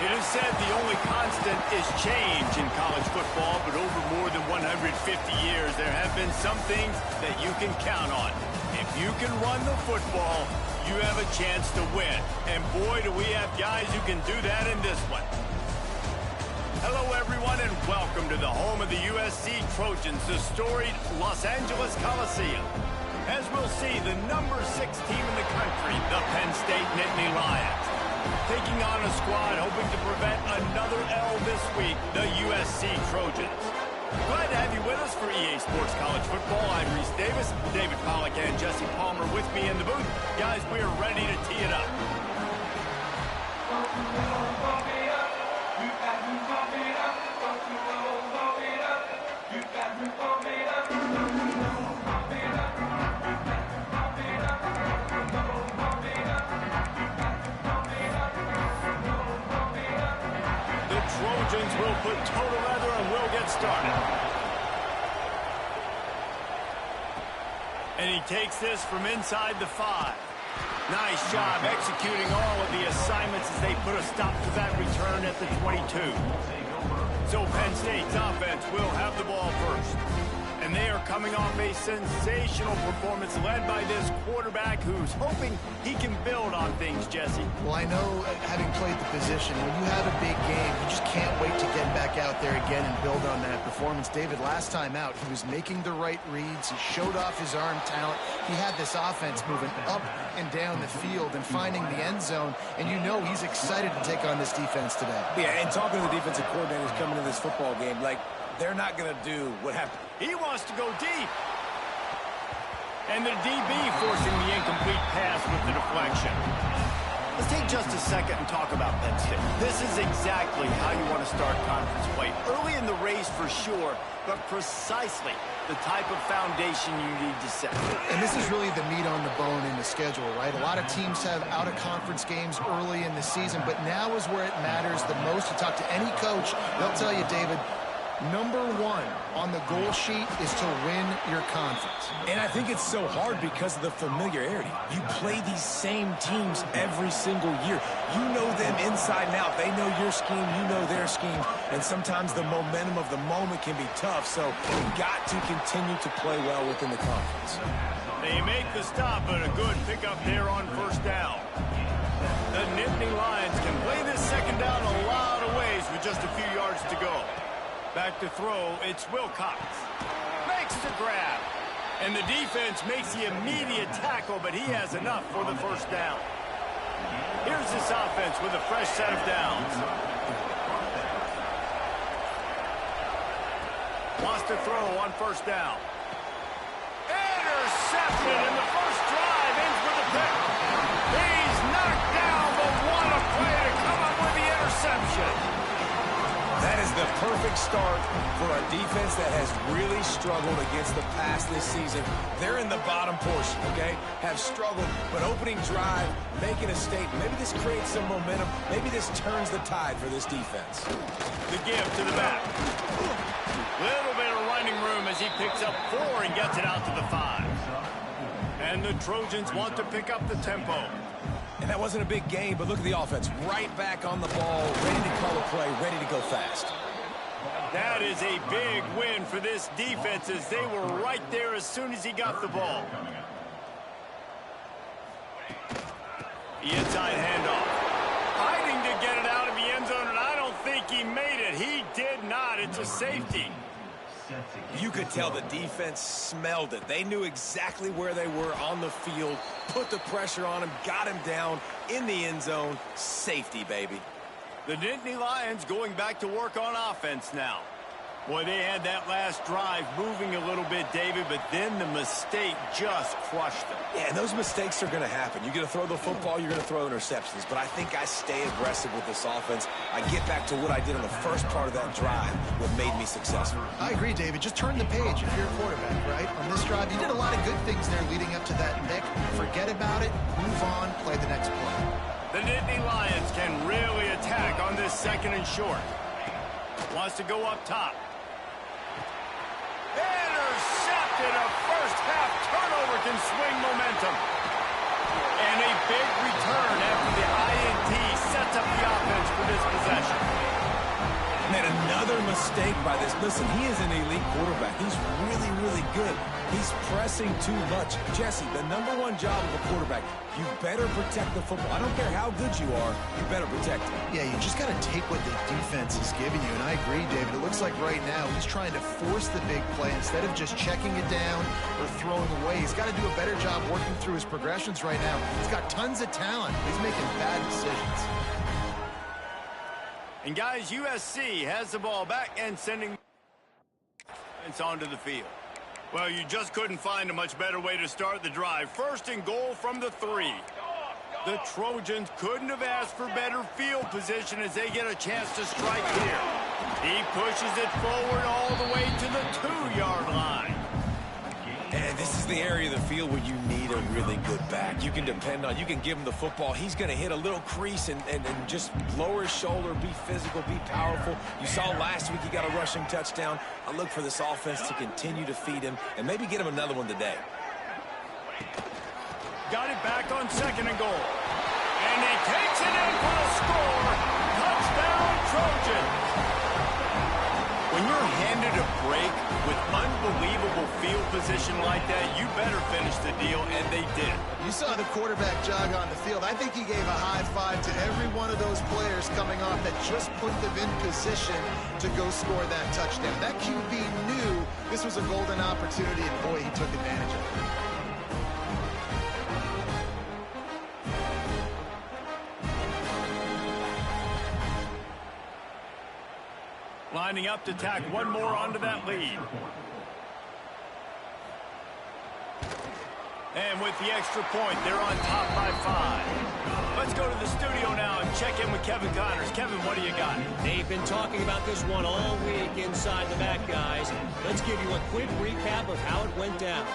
It is said the only constant is change in college football, but over more than 150 years, there have been some things that you can count on. If you can run the football, you have a chance to win. And boy, do we have guys who can do that in this one. Hello, everyone, and welcome to the home of the USC Trojans, the storied Los Angeles Coliseum. As we'll see, the number 6 team in the country, the Penn State Nittany Lions, taking on a squad hoping to prevent another L this week, the USC Trojans. Glad to have you with us for EA Sports College Football. I'm Reese Davis, David Pollack and Jesse Palmer with me in the booth. Guys, we are ready to tee it up. Trojans will put total leather and we'll get started. And he takes this from inside the 5. Nice job executing all of the assignments as they put a stop to that return at the 22. So Penn State's offense will have the ball first. And they are coming off a sensational performance led by this quarterback who's hoping he can build on things, Jesse. Well, I know, having played the position, when you have a big game, you just can't wait to get back out there again and build on that performance. David, last time out, he was making the right reads. He showed off his arm talent. He had this offense moving up and down the field and finding the end zone. And you know he's excited to take on this defense today. Yeah, and talking to the defensive coordinators coming into this football game, like, they're not going to do what happened. He wants to go deep. And the DB forcing the incomplete pass with the deflection. Let's take just a second and talk about Penn State. This is exactly how you want to start conference play. Early in the race for sure, but precisely the type of foundation you need to set. And this is really the meat on the bone in the schedule, right? A lot of teams have out-of-conference games early in the season, but now is where it matters the most. You talk to any coach, they'll tell you, David, number 1 on the goal sheet is to win your conference. And I think it's so hard because of the familiarity. You play these same teams every single year. You know them inside and out. They know your scheme, you know their scheme. And sometimes the momentum of the moment can be tough. So you've got to continue to play well within the conference. They make the stop, but a good pickup there on first down. The Nittany Lions can play this second down a lot of ways with just a few yards to go. Back to throw, it's Wilcox. Makes the grab. And the defense makes the immediate tackle, but he has enough for the first down. Here's this offense with a fresh set of downs. Wants to throw on first down. Intercepted, and the first drive ends with a pick. He's knocked down, but what a play to come up with the interception. That is the perfect start for a defense that has really struggled against the pass this season. They're in the bottom portion, okay? Have struggled, but opening drive, making a statement. Maybe this creates some momentum. Maybe this turns the tide for this defense. The give to the back. Little bit of running room as he picks up 4 and gets it out to the 5. And the Trojans want to pick up the tempo. And that wasn't a big game, but look at the offense. Right back on the ball, ready to call a play, ready to go fast. That is a big win for this defense as they were right there as soon as he got the ball. The inside handoff. Hiding to get it out of the end zone, and I don't think he made it. He did not. It's a safety. You could tell the defense smelled it. They knew exactly where they were on the field, put the pressure on him, got him down in the end zone. Safety, baby. The Nittany Lions going back to work on offense now. Boy, they had that last drive moving a little bit, David, but then the mistake just crushed them. Yeah, and those mistakes are going to happen. You're going to throw the football, you're going to throw interceptions, but I think I stay aggressive with this offense. I get back to what I did on the first part of that drive, what made me successful. I agree, David. Just turn the page if you're a quarterback, right? On this drive, you did a lot of good things there leading up to that nick. Forget about it, move on, play the next play. The Nittany Lions can really attack on this second and short. Wants to go up top. Intercepted. A first-half turnover can swing momentum. And a big return after the INT sets up the offense for this possession. mistake by this. Listen, he is an elite quarterback. He's really, really good. He's pressing too much. Jesse, the #1 job of a quarterback, you better protect the football. I don't care how good you are, you better protect it. Yeah, you just got to take what the defense is giving you, and I agree, David. It looks like right now he's trying to force the big play instead of just checking it down or throwing away. He's got to do a better job working through his progressions right now. He's got tons of talent. He's making bad decisions. And guys, USC has the ball back and sending it onto the field. Well, you just couldn't find a much better way to start the drive. 1st and goal from the 3. The Trojans couldn't have asked for better field position as they get a chance to strike here. He pushes it forward all the way to the 2-yard line. And this is the area of the field where you need a really good back. You can depend on, you can give him the football. He's going to hit a little crease and just lower his shoulder, be physical, be powerful. You saw last week he got a rushing touchdown. I look for this offense to continue to feed him and maybe get him another one today. Got it back on 2nd and goal. And he takes it in for the score. Touchdown, Trojans. When you're handed a break with unbelievable field position like that, you better finish the deal, and they did. You saw the quarterback jog on the field. I think he gave a high five to every one of those players coming off that just put them in position to go score that touchdown. That QB knew this was a golden opportunity, and boy, he took advantage of it. Lining up to tack one more onto that lead. And with the extra point, they're on top by 5. Let's go to the studio now and check in with Kevin Connors. Kevin, what do you got? They've been talking about this one all week inside the back, guys. Let's give you a quick recap of how it went down.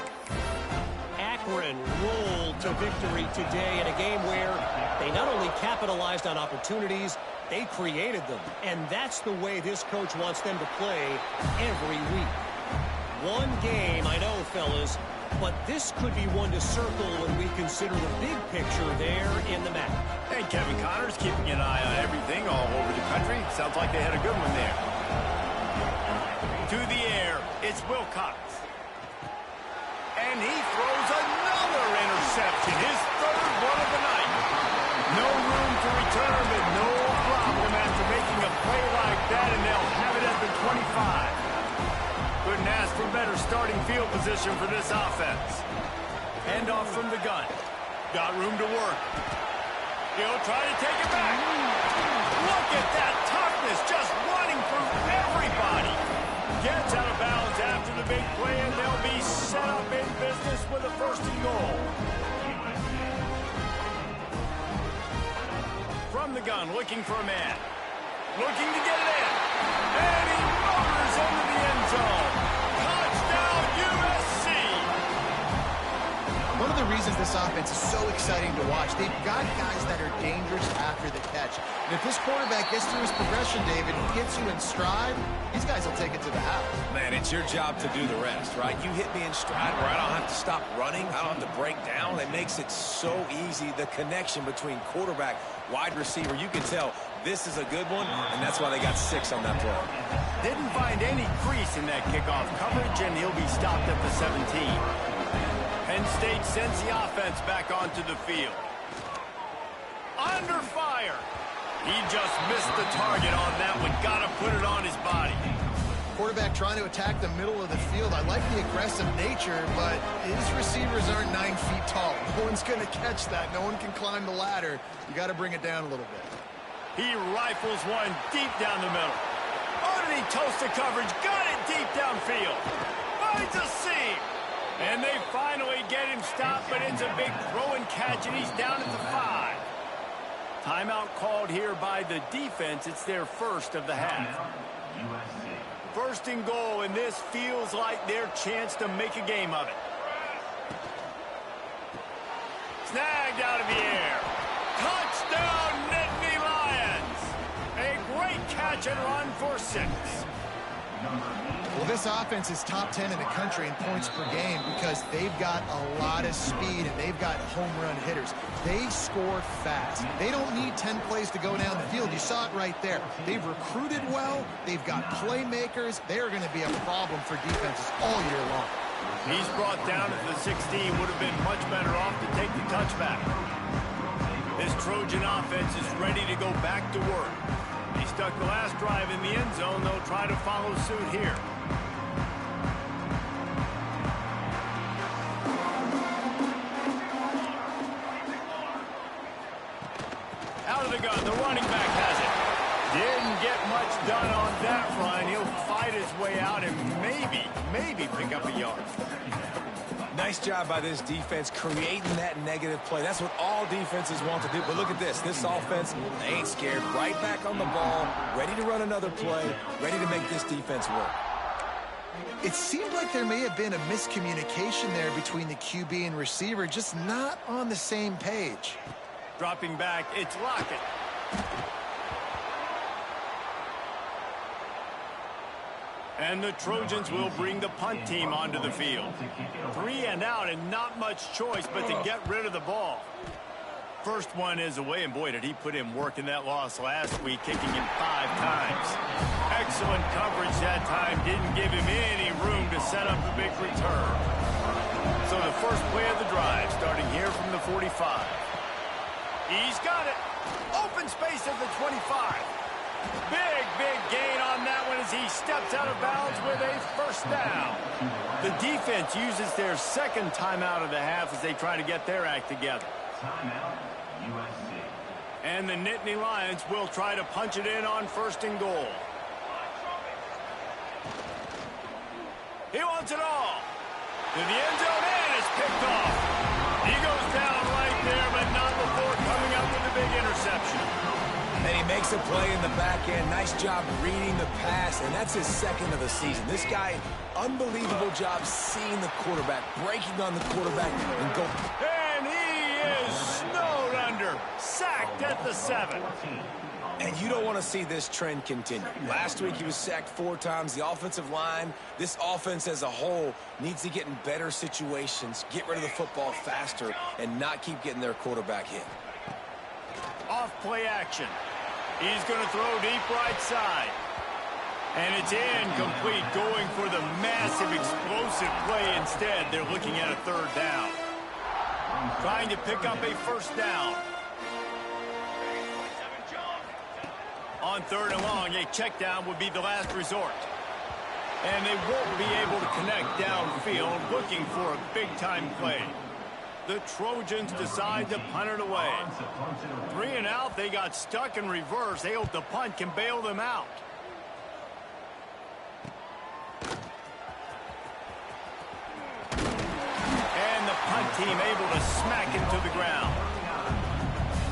Akron rolled to victory today in a game where they not only capitalized on opportunities, they created them. And that's the way this coach wants them to play every week. One game, I know, fellas, but this could be one to circle when we consider the big picture there in the map. Hey, Kevin Connors keeping an eye on everything all over the country. Sounds like they had a good one there. To the air, it's Wilcox. And he throws another interception, his 3rd one of the night. No room to return, but no problem after making a play like that, and they'll have it at the 25. Couldn't ask for better starting field position for this offense. Hand off from the gun. Got room to work. He'll try to take it back. Look at that toughness, just running through everybody. Gets out of bounds after the big play, and they'll be set up in business with a 1st and goal. From the gun, looking for a man. Looking to get it in. And he motors into the end zone. Touchdown, USC! One of the reasons this offense is so exciting to watch, they've got guys that are dangerous after the catch. And if this quarterback gets through his progression, David, he gets you in stride, these guys will take it to the house. Man, it's your job to do the rest, right? You hit me in stride where I don't have to stop running. I don't have to break down. It makes it so easy. The connection between quarterback, wide receiver, you can tell this is a good one, and that's why they got 6 on that play. Didn't find any crease in that kickoff coverage, and he'll be stopped at the 17. Penn State sends the offense back onto the field. Under fire. He just missed the target on that one. Got to put it on his body. Quarterback trying to attack the middle of the field. I like the aggressive nature, but his receivers aren't 9 feet tall. No one's going to catch that. No one can climb the ladder. You got to bring it down a little bit. He rifles one deep down the middle. Underneath toasted coverage. Got it deep downfield. Finds a seam. And they finally get him stopped, but it's a big throw and catch, and he's down at the 5. Timeout called here by the defense. It's their 1st of the half. 1st and goal, and this feels like their chance to make a game of it. Snagged out of the air. Touchdown, Nittany Lions. A great catch and run for 6. Well, this offense is top 10 in the country in points per game because they've got a lot of speed and they've got home run hitters. They score fast. They don't need 10 plays to go down the field. You saw it right there. They've recruited well. They've got playmakers. They're going to be a problem for defenses all year long. He's brought down to the 16. Would have been much better off to take the touchback. This Trojan offense is ready to go back to work. He stuck the last drive in the end zone. They'll try to follow suit here. Out of the gun, the running back has it. Didn't get much done on that run. He'll fight his way out and maybe pick up a yard. Nice job by this defense creating that negative play. That's what all defenses want to do. But look at this. This offense ain't scared. Right back on the ball, ready to run another play, ready to make this defense work. It seemed like there may have been a miscommunication there between the QB and receiver, just not on the same page. Dropping back, it's Lockett. And the Trojans will bring the punt team onto the field. 3 and out and not much choice but to get rid of the ball. First one is away, and boy, did he put in work in that loss last week, kicking him 5 times. Excellent coverage that time. Didn't give him any room to set up a big return. So the first play of the drive starting here from the 45. He's got it. Open space at the 25. Big gain on that one as he steps out of bounds with a first down. The defense uses their second timeout of the half as they try to get their act together. Timeout, USC. And the Nittany Lions will try to punch it in on 1st and goal. He wants it all. To the end zone, and it's picked off. He goes down right there, but not before coming up with a big interception. And he makes a play in the back end. Nice job reading the pass, and that's his second of the season. This guy, unbelievable job seeing the quarterback, breaking on the quarterback, and go. And he is snowed under, sacked at the 7. And you don't want to see this trend continue. Last week he was sacked 4 times. The offensive line, this offense as a whole, needs to get in better situations, get rid of the football faster, and not keep getting their quarterback hit. Off play action. He's going to throw deep right side. And it's incomplete, going for the massive explosive play instead. They're looking at a 3rd down. Trying to pick up a first down. On 3rd and long, a check down would be the last resort. And they won't be able to connect downfield, looking for a big-time play. The Trojans decide to punt it away. 3 and out, they got stuck in reverse. They hope the punt can bail them out. And the punt team able to smack it to the ground.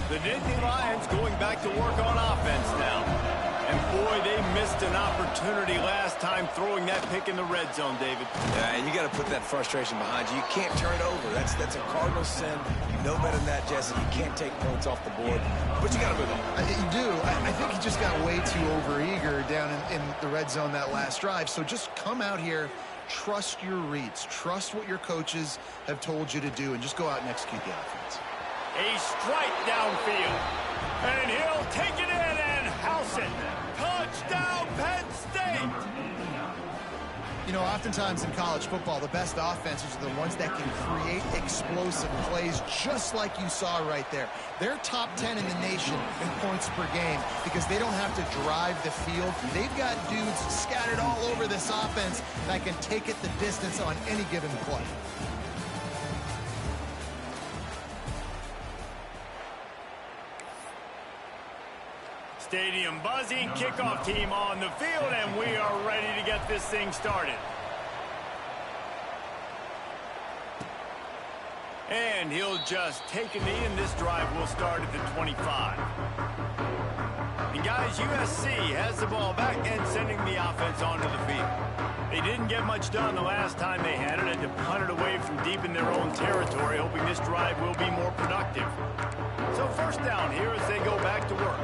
The Nittany Lions going back to work on offense now. And boy, they missed an opportunity last time throwing that pick in the red zone, David. Yeah, and you got to put that frustration behind you. You can't turn it over. That's a cardinal sin. You know better than that, Jesse. You can't take points off the board, but you got to move on. You do. I think he just got way too overeager down in the red zone that last drive. So just come out here, trust your reads, trust what your coaches have told you to do, and just go out and execute the offense. A strike downfield. And he'll take it in and house it. Touchdown, Penn State! You know, oftentimes in college football, the best offenses are the ones that can create explosive plays just like you saw right there. They're top 10 in the nation in points per game because they don't have to drive the field. They've got dudes scattered all over this offense that can take it the distance on any given play. Stadium buzzing, kickoff team on the field, and we are ready to get this thing started. And he'll just take a knee, and this drive will start at the 25. And guys, USC has the ball back and sending the offense onto the field. They didn't get much done the last time they had it, and to punt it away from deep in their own territory, hoping this drive will be more productive. So first down here as they go back to work.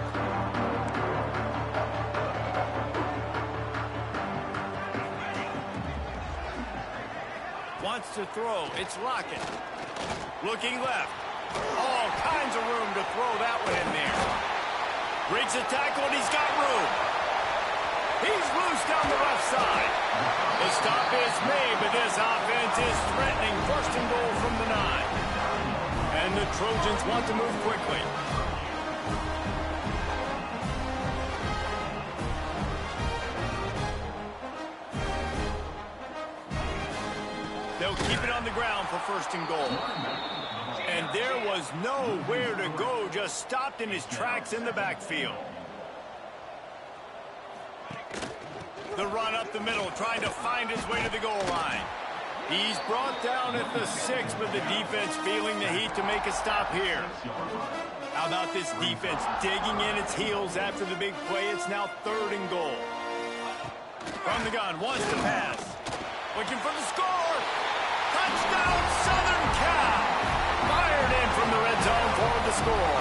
wants to throw. It's Lockett. Looking left. All kinds of room to throw that one in there. Breaks a tackle, and he's got room. He's loose down the left side. The stop is made, but this offense is threatening. First and goal from the 9. And the Trojans want to move quickly. They'll keep it on the ground for first and goal. And there was nowhere to go, just stopped in his tracks in the backfield. The run up the middle, trying to find his way to the goal line. He's brought down at the 6, but the defense feeling the heat to make a stop here. How about this defense digging in its heels after the big play? It's now third and goal. From the gun, wants to pass. Looking for the score. Touchdown, Southern Cal. Fired in from the red zone for the score.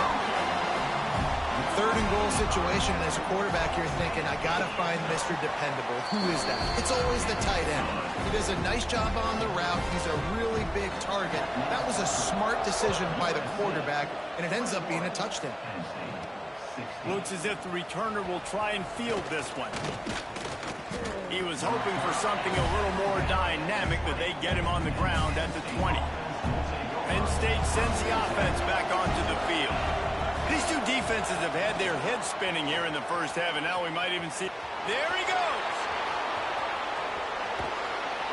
Third and goal situation, and as a quarterback, you're thinking, I got to find Mr. Dependable. Who is that? It's always the tight end. He does a nice job on the route. He's a really big target. That was a smart decision by the quarterback, and it ends up being a touchdown. Looks as if the returner will try and field this one. He was hoping for something a little more dynamic, but they get him on the ground at the 20. Penn State sends the offense back onto the field. These two defenses have had their heads spinning here in the first half, and now we might even see... There he goes!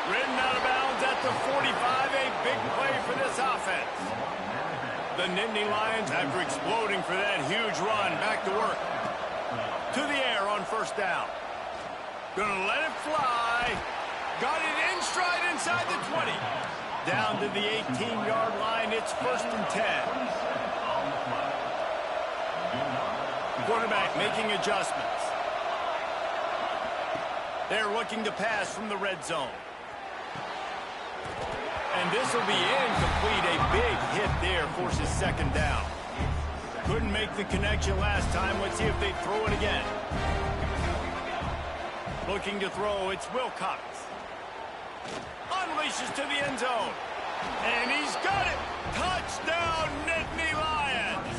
Ridden out of bounds at the 45, a big play for this offense. The Nittany Lions, after exploding for that huge run, back to work. To the air on first down. Gonna let it fly. Got it in stride inside the 20. Down to the 18-yard line, it's first and 10. Quarterback making adjustments. They're looking to pass from the red zone. And this will be incomplete. A big hit there forces second down. Couldn't make the connection last time. Let's see if they throw it again. Looking to throw, it's Wilcox. Unleashes to the end zone. And he's got it. Touchdown, Nittany Lions.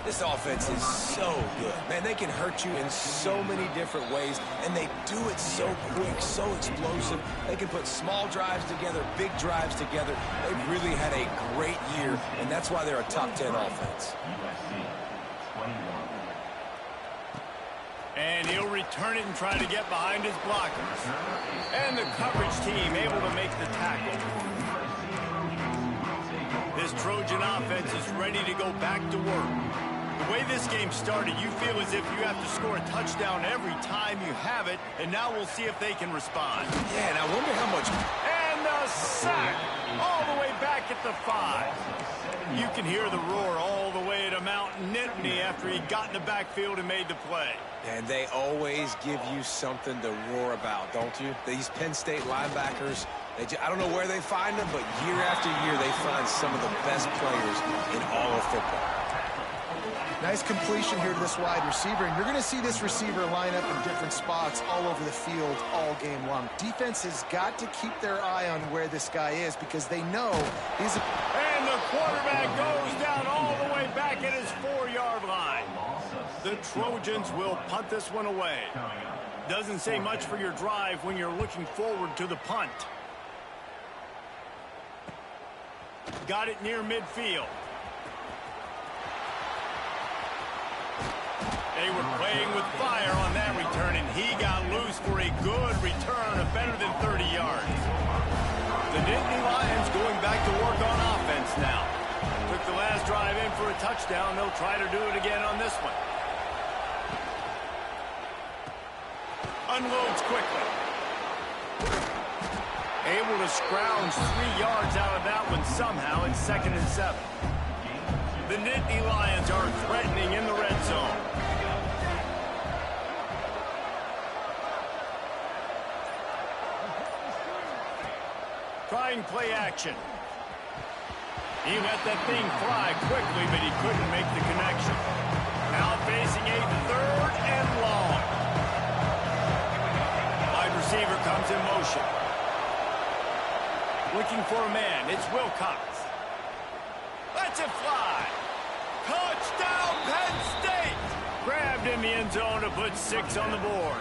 This offense is so good. Man, they can hurt you in so many different ways, and they do it so quick, so explosive. They can put small drives together, big drives together. They've really had a great year, and that's why they're a top 10 offense. And he'll return it and try to get behind his blockers. And the coverage team able to make the tackle. This Trojan offense is ready to go back to work. The way this game started, you feel as if you have to score a touchdown every time you have it, and now we'll see if they can respond. Yeah, and I wonder how much... And the sack all the way back at the 5. You can hear the roar all the way to Mount Nittany after he got in the backfield and made the play. And they always give you something to roar about, don't you? These Penn State linebackers, I don't know where they find them, but year after year they find some of the best players in all of football. Nice completion here to this wide receiver, and you're going to see this receiver line up in different spots all over the field all game long. Defense has got to keep their eye on where this guy is because they know he's... And the quarterback goes down all the way back at his 4-yard line. The Trojans will punt this one away. Doesn't say much for your drive when you're looking forward to the punt. Got it near midfield. They were playing with fire on that return, and he got loose for a good return of better than 30 yards. The Nittany Lions going back to work on offense now. Took the last drive in for a touchdown. They'll try to do it again on this one. Unloads quickly. Able to scrounge 3 yards out of that one somehow. It's 2nd and 7. The Nittany Lions are threatening in the red zone. Trying play action. He let that thing fly quickly, but he couldn't make the connection. Now facing a 3rd and long. Wide receiver comes in motion. Looking for a man. It's Wilcox. Lets it fly. Touchdown, Penn State! Grabbed in the end zone to put 6 on the board.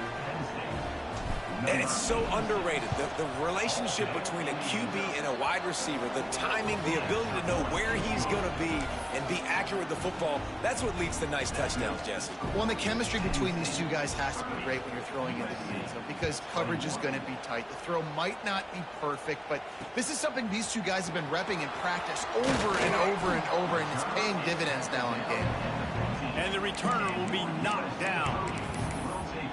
And it's so underrated. The relationship between a QB and a wide receiver, the timing, the ability to know where he's going to be and be accurate with the football, that's what leads to nice touchdowns, Jesse. Well, and the chemistry between these two guys has to be great when you're throwing into the end zone because coverage is going to be tight. The throw might not be perfect, but this is something these two guys have been repping in practice over and over and over, and it's paying dividends now in game. And the returner will be knocked down.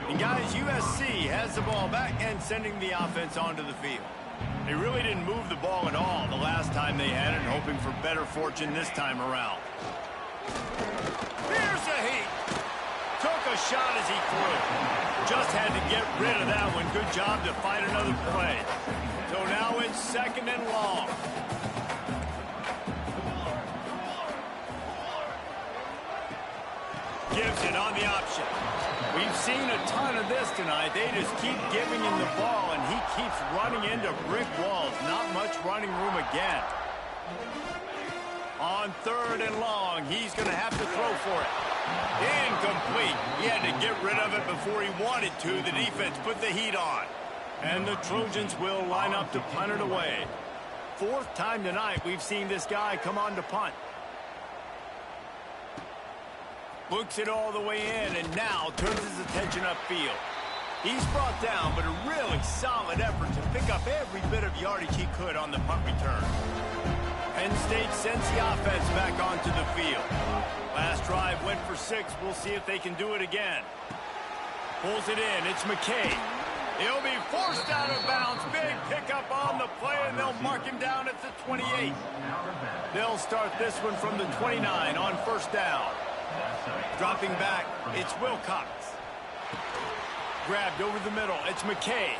And guys, USC has the ball back and sending the offense onto the field. They really didn't move the ball at all the last time they had it, hoping for better fortune this time around. Here's a heat. Took a shot as he threw. Just had to get rid of that one. Good job to find another play. So now it's 2nd and long. Gives it on the option. We've seen a ton of this tonight. They just keep giving him the ball, and he keeps running into brick walls. Not much running room again. On 3rd and long, he's going to have to throw for it. Incomplete. He had to get rid of it before he wanted to. The defense put the heat on. And the Trojans will line up to punt it away. 4th time tonight we've seen this guy come on to punt. Looks it all the way in, and now turns his attention upfield. He's brought down, but a really solid effort to pick up every bit of yardage he could on the punt return. Penn State sends the offense back onto the field. Last drive went for 6. We'll see if they can do it again. Pulls it in. It's McKay. He'll be forced out of bounds. Big pickup on the play, and they'll mark him down at the 28. They'll start this one from the 29 on 1st down. Dropping back, it's Wilcox. Grabbed over the middle, it's McKay.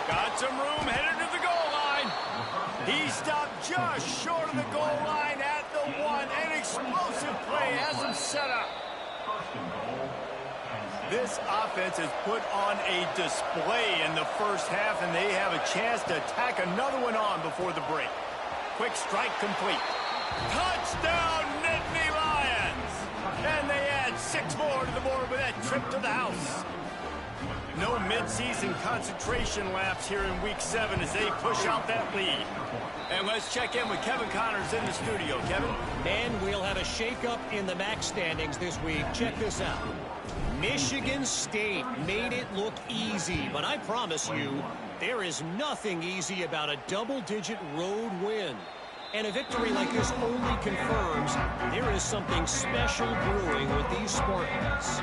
Got some room, headed to the goal line. He stopped just short of the goal line at the 1. An explosive play has him set up. This offense has put on a display in the first half, and they have a chance to tack another one on before the break. Quick strike complete. Touchdown, Nittany Lions! And they add 6 more to the board with that trip to the house. No midseason concentration laps here in Week 7 as they push out that lead. And let's check in with Kevin Connors in the studio. Kevin? And we'll have a shakeup in the MAC standings this week. Check this out. Michigan State made it look easy, but I promise you, there is nothing easy about a double-digit road win. And a victory like this only confirms there is something special brewing with these Spartans.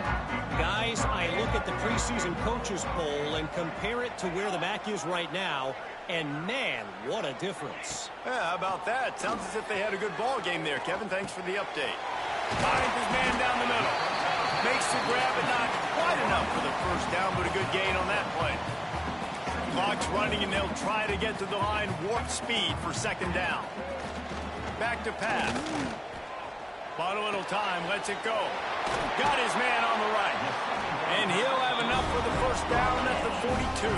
Guys, I look at the preseason coaches poll and compare it to where the MAC is right now, and man, what a difference. Yeah, how about that? Sounds as if they had a good ball game there, Kevin. Thanks for the update. Finds his man down the middle. Makes the grab, but not quite enough for the 1st down, but a good gain on that play. Clock's running, and they'll try to get to the line warp speed for 2nd down. Back to pass. Bought a little time, lets it go. Got his man on the right. And he'll have enough for the 1st down at the 42.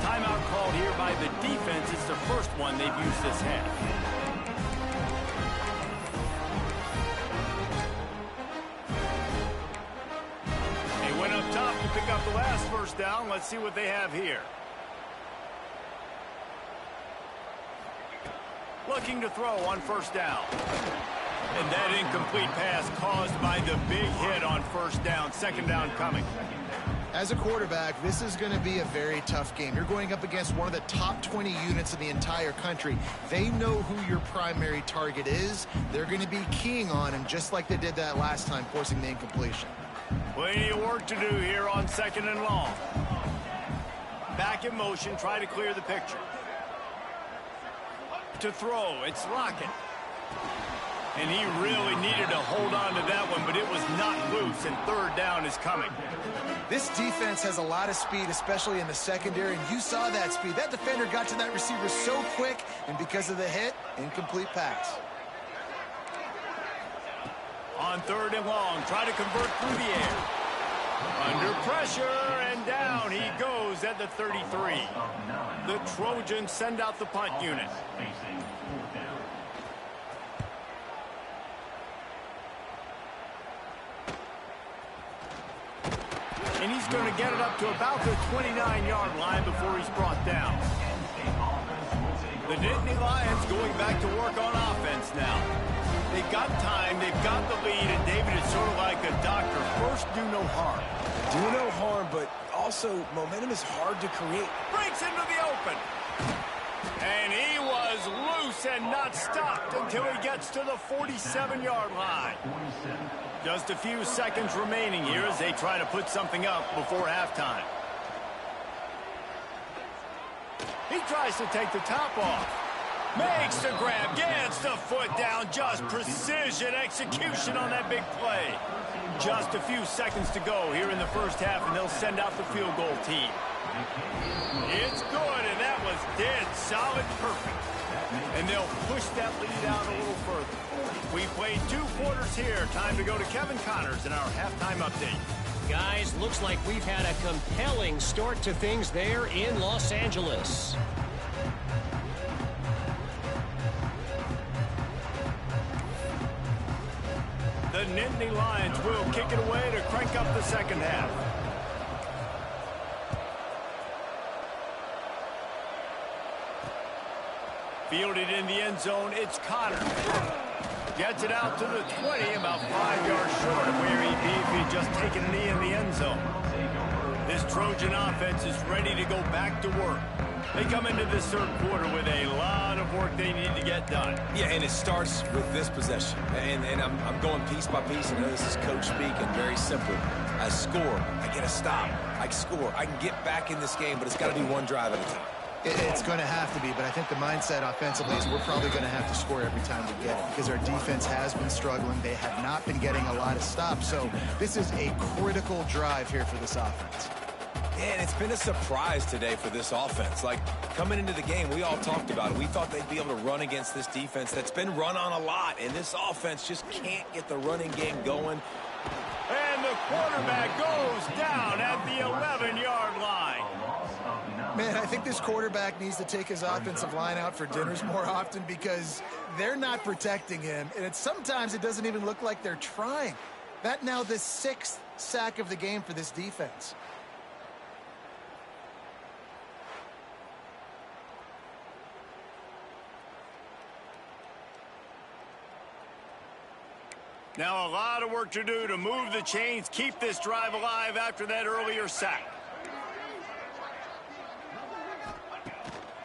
Timeout called here by the defense. It's the first one they've used this half. They went up top to pick up the last 1st down. Let's see what they have here. Looking to throw on 1st down. And that incomplete pass caused by the big hit on 1st down. 2nd down coming. As a quarterback, this is going to be a very tough game. You're going up against one of the top 20 units in the entire country. They know who your primary target is. They're going to be keying on him just like they did that last time, forcing the incompletion. Plenty of work to do here on 2nd and long. Back in motion, try to clear the picture. To throw, it's Lockett. And he really needed to hold on to that one, but it was not loose, and 3rd down is coming. This defense has a lot of speed, especially in the secondary, and you saw that speed. That defender got to that receiver so quick, and because of the hit, incomplete pass. On 3rd and long, try to convert through the air. Under pressure, and down he goes at the 33. The Trojans send out the punt unit. And he's going to get it up to about the 29-yard line before he's brought down. The Nittany Lions going back to work on offense now. They've got time, they've got the lead, and David is sort of like a doctor. First, do no harm. Do no harm, but also momentum is hard to create. Breaks into the open. And he was loose and not stopped until he gets to the 47-yard line. Just a few seconds remaining here as they try to put something up before halftime. He tries to take the top off. Makes the grab, gets the foot down. Just precision execution on that big play. Just a few seconds to go here in the first half, and they'll send out the field goal team. It's good, and that was dead solid perfect. And they'll push that lead out a little further. We played 2 quarters here. Time to go to Kevin Connors in our halftime update. Guys, looks like we've had a compelling start to things there in Los Angeles. The Nittany Lions will kick it away to crank up the second half. Fielded in the end zone, it's Connor. Gets it out to the 20, about 5 yards short of where he'd be if he'd just taken a knee in the end zone. This Trojan offense is ready to go back to work. They come into this third quarter with a lot of work they need to get done. Yeah, and it starts with this possession. And I'm going piece by piece. I know this is coach speaking, very simple. I score, I get a stop, I score. I can get back in this game, but it's got to be one drive at a time. It's going to have to be, but I think the mindset offensively is we're probably going to have to score every time we get it because our defense has been struggling. They have not been getting a lot of stops, so this is a critical drive here for this offense. And it's been a surprise today for this offense. Like, coming into the game, we all talked about it. We thought they'd be able to run against this defense that's been run on a lot, and this offense just can't get the running game going. And the quarterback goes down at the 11-yard line. Man, I think this quarterback needs to take his offensive line out for dinners more often because they're not protecting him. And sometimes it doesn't even look like they're trying. That now the 6th sack of the game for this defense. Now a lot of work to do to move the chains, keep this drive alive after that earlier sack.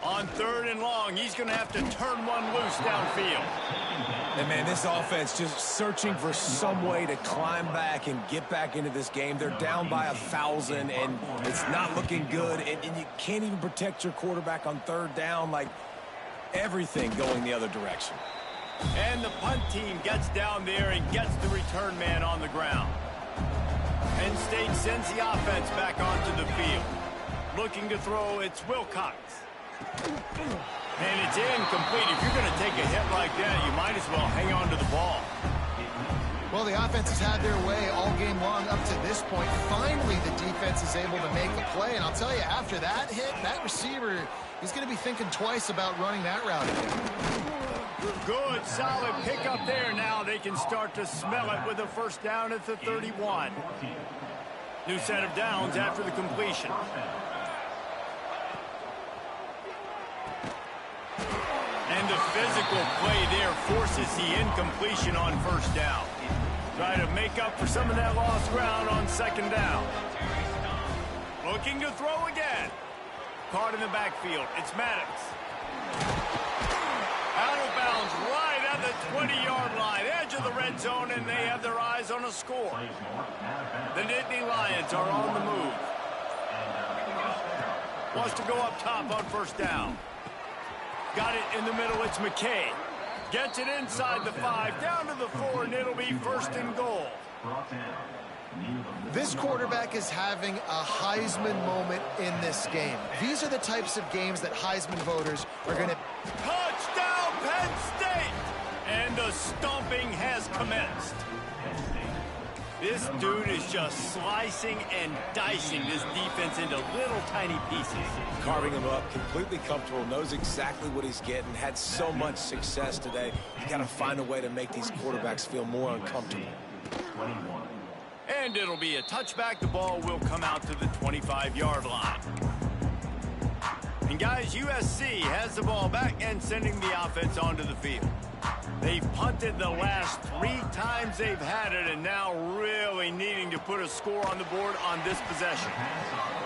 On 3rd and long, he's going to have to turn one loose downfield. And, man, this offense just searching for some way to climb back and get back into this game. They're down by 1,000, and it's not looking good. And you can't even protect your quarterback on 3rd down. Like, everything going the other direction. And the punt team gets down there and gets the return man on the ground. Penn State sends the offense back onto the field. Looking to throw, it's Wilcox. And it's incomplete. If you're going to take a hit like that, you might as well hang on to the ball. Well, the offense has had their way all game long up to this point. Finally, the defense is able to make a play. And I'll tell you, after that hit, that receiver, he's going to be thinking twice about running that route again. Good, solid pickup there. Now they can start to smell it with a first down at the 31. New set of downs after the completion. And the physical play there forces the incompletion on first down. Try to make up for some of that lost ground on 2nd down. Looking to throw again. Caught in the backfield. It's Maddox. Out of bounds right at the 20-yard line. Edge of the red zone, and they have their eyes on a score. The Nittany Lions are on the move. Wants to go up top on first down. Got it in the middle, it's McKay. Gets it inside the 5, down to the 4, and it'll be 1st and goal. This quarterback is having a Heisman moment in this game. These are the types of games that Heisman voters are going to... Touchdown, Penn State! And the stomping has commenced. This dude is just slicing and dicing this defense into little tiny pieces. Carving him up, completely comfortable, knows exactly what he's getting, had so much success today. You got to find a way to make these quarterbacks feel more uncomfortable. 21. And it'll be a touchback. The ball will come out to the 25-yard line. And guys, USC has the ball back and sending the offense onto the field. They've punted the last 3 times they've had it, and now really needing to put a score on the board on this possession.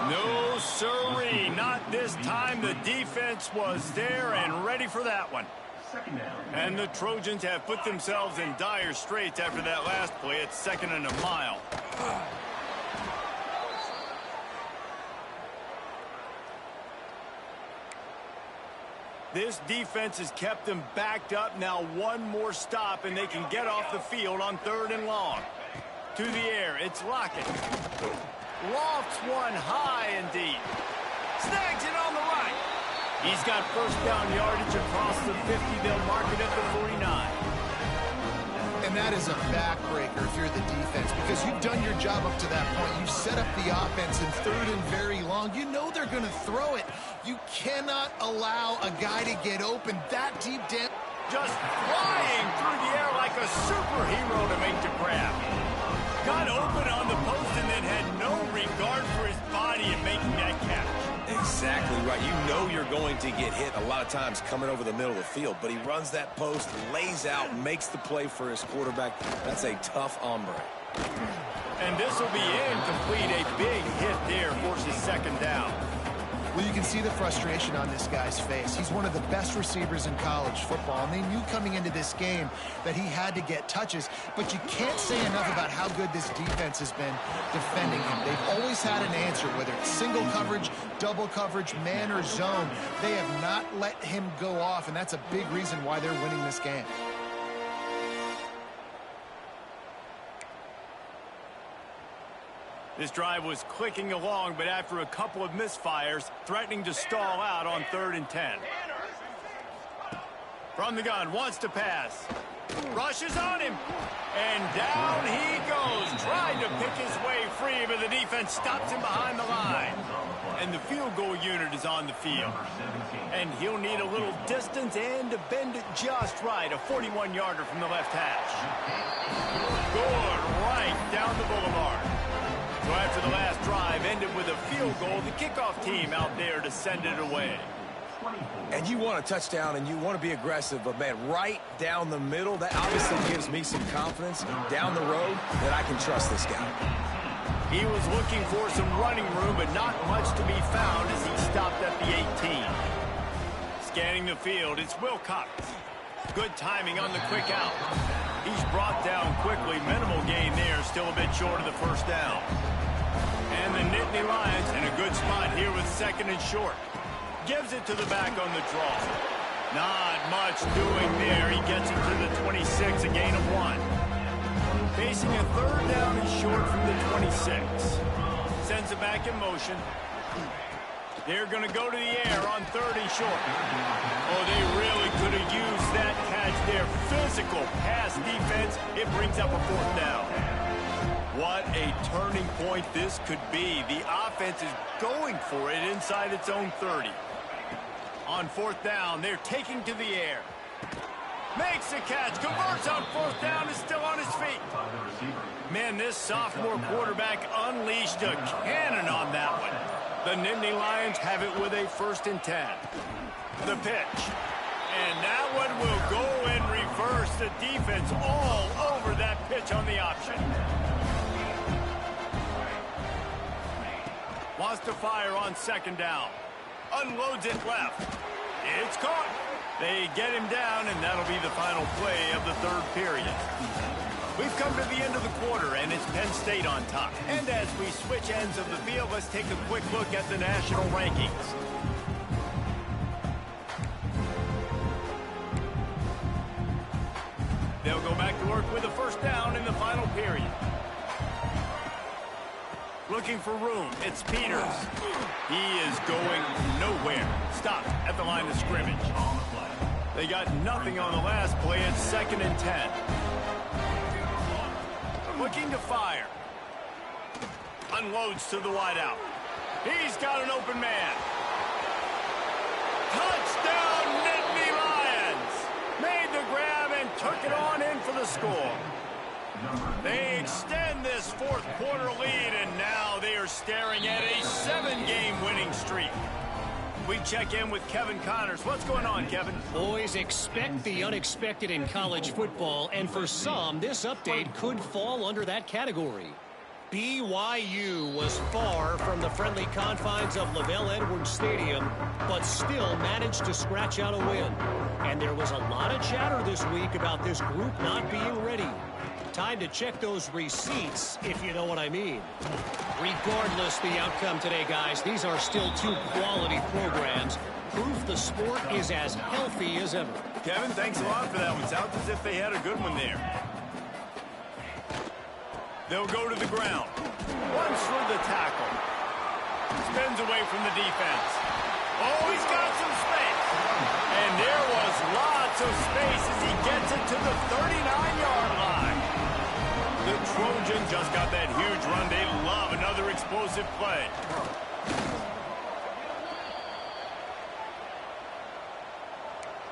No sirree, not this time. The defense was there and ready for that one. Second down. And the Trojans have put themselves in dire straits after that last play. It's 2nd and a mile. This defense has kept them backed up. Now one more stop, and they can get off the field on 3rd and long. To the air, it's Lockett. Lofts one high and deep. Snags it on the right. He's got first down yardage across the 50. They'll mark it at the 49. And that is a backbreaker if you're the defense, because you've done your job up to that point. You've set up the offense in 3rd and very long. You know they're going to throw it. You cannot allow a guy to get open that deep down. Just flying through the air like a superhero to make the grab. Got open on the post and then had no regard for his body in making that catch. Exactly right. You know you're going to get hit a lot of times coming over the middle of the field, but he runs that post, lays out, makes the play for his quarterback. That's a tough hombre. And this will be incomplete. A big hit there forces 2nd down. Well, you can see the frustration on this guy's face. He's one of the best receivers in college football, and they knew coming into this game that he had to get touches, but you can't say enough about how good this defense has been defending him. They've always had an answer, whether it's single coverage, double coverage, man or zone. They have not let him go off, and that's a big reason why they're winning this game. This drive was clicking along, but after a couple of misfires, threatening to stall out on 3rd and 10. From the gun, wants to pass. Rushes on him. And down he goes, trying to pick his way free, but the defense stops him behind the line. And the field goal unit is on the field. And he'll need a little distance and to bend it just right. A 41-yarder from the left hash. Good right down the boulevard. So after the last drive ended with a field goal, the kickoff team out there to send it away. And you want a touchdown and you want to be aggressive, but man, right down the middle, that obviously gives me some confidence down the road that I can trust this guy. He was looking for some running room, but not much to be found as he stopped at the 18. Scanning the field, it's Wilcox. Good timing on the quick out. He's brought down quickly. Minimal gain there, still a bit short of the first down. And the Nittany Lions in a good spot here with 2nd and short. Gives it to the back on the draw. Not much doing there. He gets it to the 26, a gain of 1. Facing a 3rd down and short from the 26. Sends it back in motion. They're going to go to the air on 3rd and short. Oh, they really could have used that catch there. Physical pass defense. It brings up a 4th down. What a turning point this could be. The offense is going for it inside its own 30. On 4th down, they're taking to the air. Makes the catch, converts on 4th down, is still on his feet. Man, this sophomore quarterback unleashed a cannon on that one. The Nittany Lions have it with a 1st and 10. The pitch. And that one will go in reverse. The defense all over that pitch on the option. Wants to fire on 2nd down. Unloads it left. It's caught. They get him down, and that'll be the final play of the 3rd period. We've come to the end of the quarter, and it's Penn State on top. And as we switch ends of the field, let's take a quick look at the national rankings. They'll go back to work with a 1st down in the final period. Looking for room, it's Peters. He is going nowhere. Stopped at the line of scrimmage. They got nothing on the last play. It's 2nd and 10. looking to fire. Unloads to the wideout. He's got an open man. Touchdown, Nittany Lions! Made the grab and took it on in for the score. They extend this fourth quarter lead, and now they are staring at a 7-game winning streak. We check in with Kevin Connors. What's going on, Kevin? Boys, expect the unexpected in college football, and for some, this update could fall under that category. BYU was far from the friendly confines of LaVell Edwards Stadium, but still managed to scratch out a win. And there was a lot of chatter this week about this group not being ready. Time to check those receipts, if you know what I mean. Regardless the outcome today, guys, these are still two quality programs. Proof the sport is as healthy as ever. Kevin, thanks a lot for that one. Sounds as if they had a good one there. They'll go to the ground. Runs through the tackle. Spins away from the defense. Oh, he's got some space. And there was lots of space as he gets it to the 39-yard line. The Trojans just got that huge run. They love another explosive play.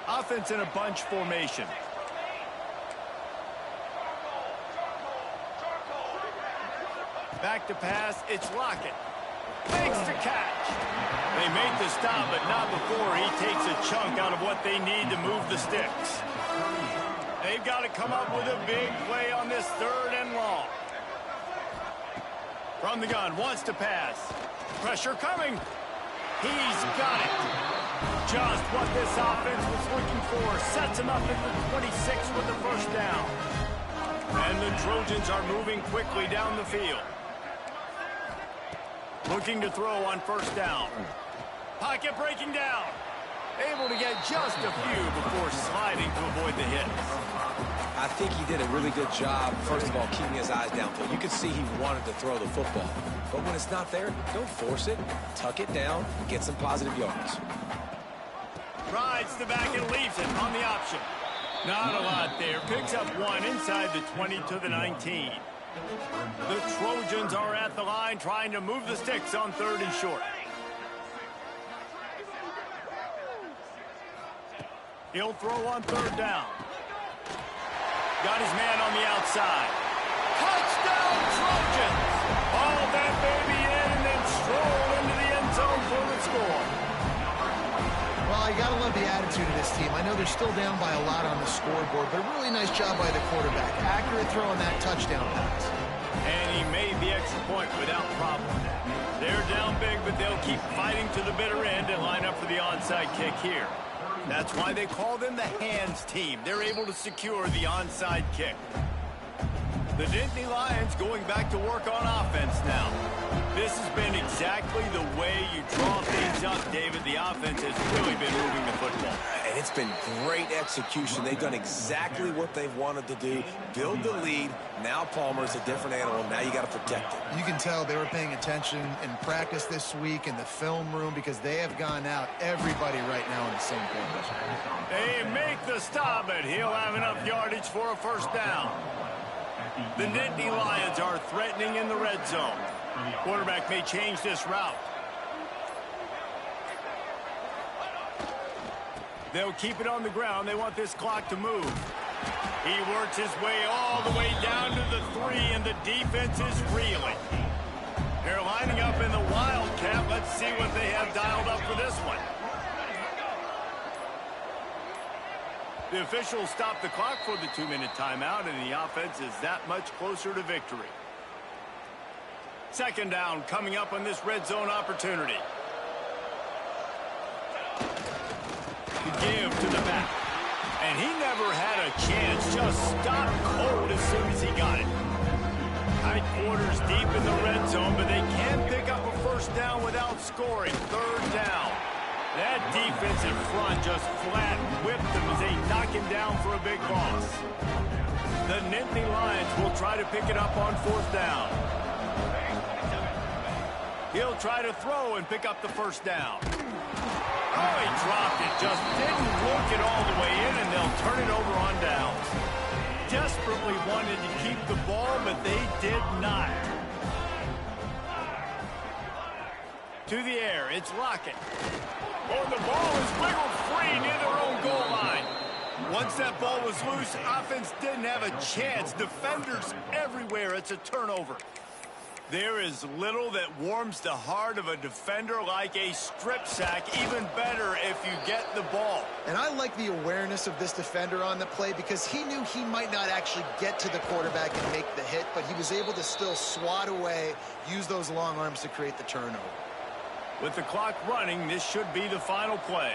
Offense in a bunch formation. Back to pass, it's Lockett. Makes the catch. They make the stop, but not before he takes a chunk out of what they need to move the sticks. They've got to come up with a big play on this 3rd and long. From the gun, wants to pass. Pressure coming. He's got it. Just what this offense was looking for. Sets him up at the 26 with the first down. And the Trojans are moving quickly down the field. Looking to throw on first down. Pocket breaking down. Able to get just a few before sliding to avoid the hit. I think he did a really good job, first of all, keeping his eyes downfield. You could see he wanted to throw the football. But when it's not there, don't force it. Tuck it down and get some positive yards. Rides the back and leaves it on the option. Not a lot there. Picks up one inside the 20 to the 19. The Trojans are at the line trying to move the sticks on 3rd and short. He'll throw on 3rd down. Got his man on the outside. Touchdown, Trojans! All that baby in and then stroll into the end zone for the score. Well, you got to love the attitude of this team. I know they're still down by a lot on the scoreboard, but a really nice job by the quarterback. Accurate throw on that touchdown pass. And he made the extra point without problem. They're down big, but they'll keep fighting to the bitter end and line up for the onside kick here. That's why they call them the hands team. They're able to secure the onside kick. The Nittany Lions going back to work on offense now. This has been exactly the way you draw things up, David. The offense has really been moving the football. And it's been great execution. They've done exactly what they've wanted to do. Build the lead. Now Palmer's a different animal. Now you got to protect it. You can tell they were paying attention in practice this week in the film room because they have gone out, everybody right now on the same page. They make the stop, and he'll have enough yardage for a first down. The Nittany Lions are threatening in the red zone. Quarterback may change this route. They'll keep it on the ground. They want this clock to move. He works his way all the way down to the 3, and the defense is reeling. They're lining up in the Wildcat. Let's see what they have dialed up for this one. The officials stop the clock for the 2-minute timeout, and the offense is that much closer to victory. Second down coming up on this red zone opportunity. To give to the back. And he never had a chance. Just stopped cold as soon as he got it. Tight quarters deep in the red zone, but they can pick up a first down without scoring. 3rd down. That defensive front just flat whipped them as they knock him down for a big loss. The Nittany Lions will try to pick it up on 4th down. He'll try to throw and pick up the first down. Oh, he dropped it. Just didn't look it all the way in, and they'll turn it over on downs. desperately wanted to keep the ball, but they did not. To the air, it's Lockett. Oh, the ball is wiggled free near their own goal line. Once that ball was loose, offense didn't have a chance. Defenders everywhere. It's a turnover. There is little that warms the heart of a defender like a strip sack. Even better if you get the ball. And I like the awareness of this defender on the play because he knew he might not actually get to the quarterback and make the hit, but he was able to still swat away, use those long arms to create the turnover. With the clock running, this should be the final play.